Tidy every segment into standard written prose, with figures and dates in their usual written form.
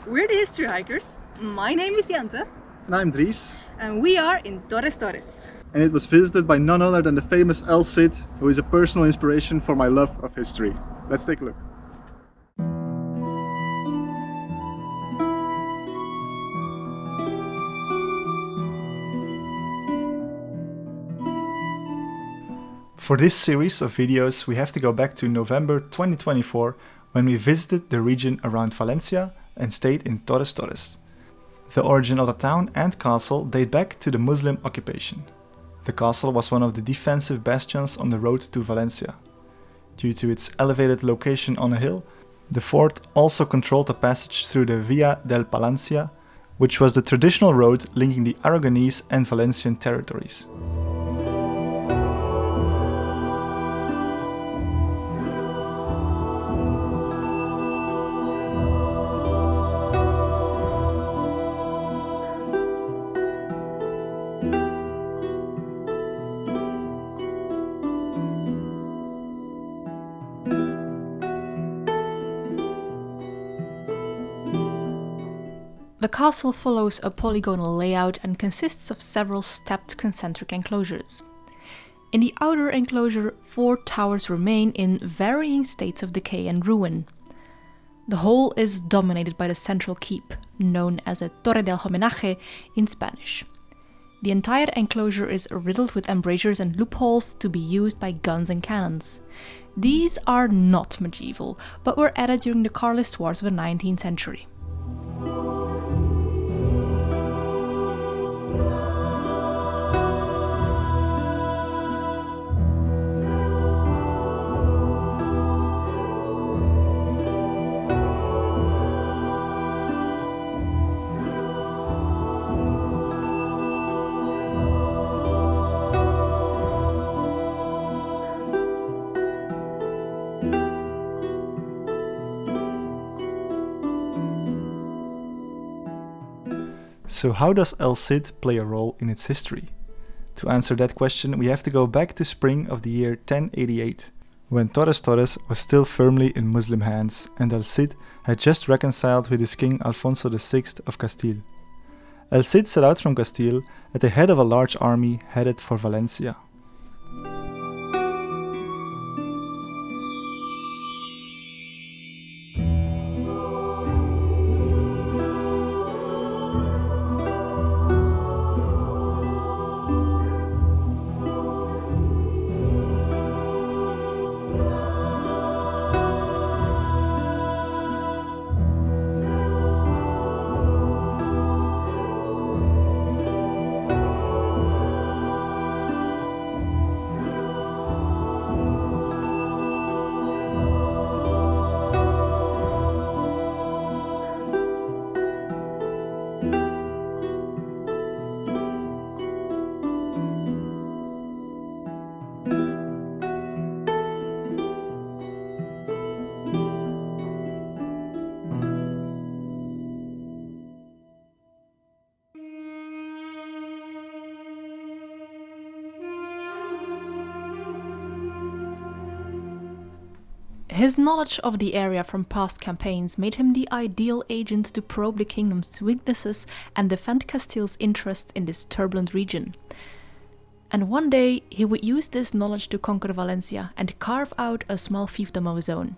We're the History Hikers. My name is Jante. And I'm Dries. And we are in Torres Torres. And it was visited by none other than the famous El Cid, who is a personal inspiration for my love of history. Let's take a look. For this series of videos, we have to go back to November 2024, when we visited the region around Valencia and stayed in Torres Torres. The origin of the town and castle date back to the Muslim occupation. The castle was one of the defensive bastions on the road to Valencia. Due to its elevated location on a hill, the fort also controlled the passage through the Via del Palancia, which was the traditional road linking the Aragonese and Valencian territories. The castle follows a polygonal layout and consists of several stepped concentric enclosures. In the outer enclosure, 4 towers remain in varying states of decay and ruin. The whole is dominated by the central keep, known as the Torre del Homenaje in Spanish. The entire enclosure is riddled with embrasures and loopholes to be used by guns and cannons. These are not medieval, but were added during the Carlist Wars of the 19th century. So how does El Cid play a role in its history? To answer that question, we have to go back to spring of the year 1088, when Torres Torres was still firmly in Muslim hands and El Cid had just reconciled with his king Alfonso VI of Castile. El Cid set out from Castile at the head of a large army headed for Valencia. His knowledge of the area from past campaigns made him the ideal agent to probe the kingdom's weaknesses and defend Castile's interests in this turbulent region. And one day he would use this knowledge to conquer Valencia and carve out a small fiefdom of his own.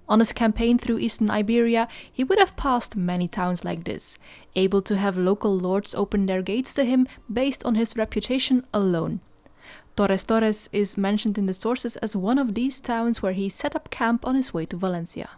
On his campaign through eastern Iberia, he would have passed many towns like this, able to have local lords open their gates to him based on his reputation alone. Torres Torres is mentioned in the sources as one of these towns where he set up camp on his way to Valencia.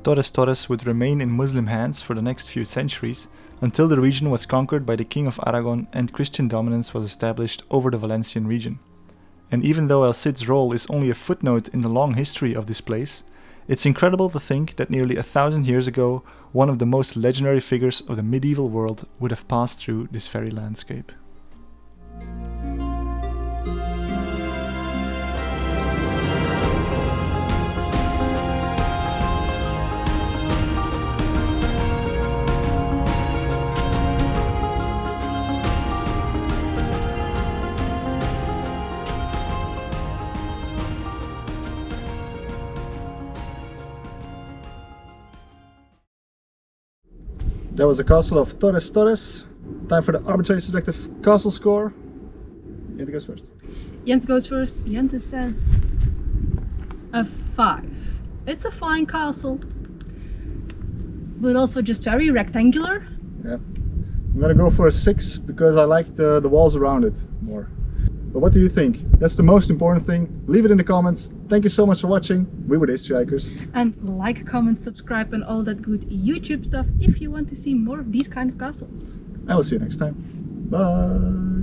Torres Torres would remain in Muslim hands for the next few centuries, until the region was conquered by the King of Aragon and Christian dominance was established over the Valencian region. And even though El Cid's role is only a footnote in the long history of this place, it's incredible to think that nearly 1,000 years ago, one of the most legendary figures of the medieval world would have passed through this very landscape. That was the castle of Torres Torres. Time for the arbitrary subjective castle score. Jente goes first. Jente goes first. Jente says a 5. It's a fine castle, but also just very rectangular. Yeah. I'm gonna go for a 6 because I like the walls around it more. But what do you think? That's the most important thing. Leave it in the comments. Thank you so much for watching. We were the History Hikers. And like, comment, subscribe and all that good YouTube stuff if you want to see more of these kind of castles. I will see you next time. Bye!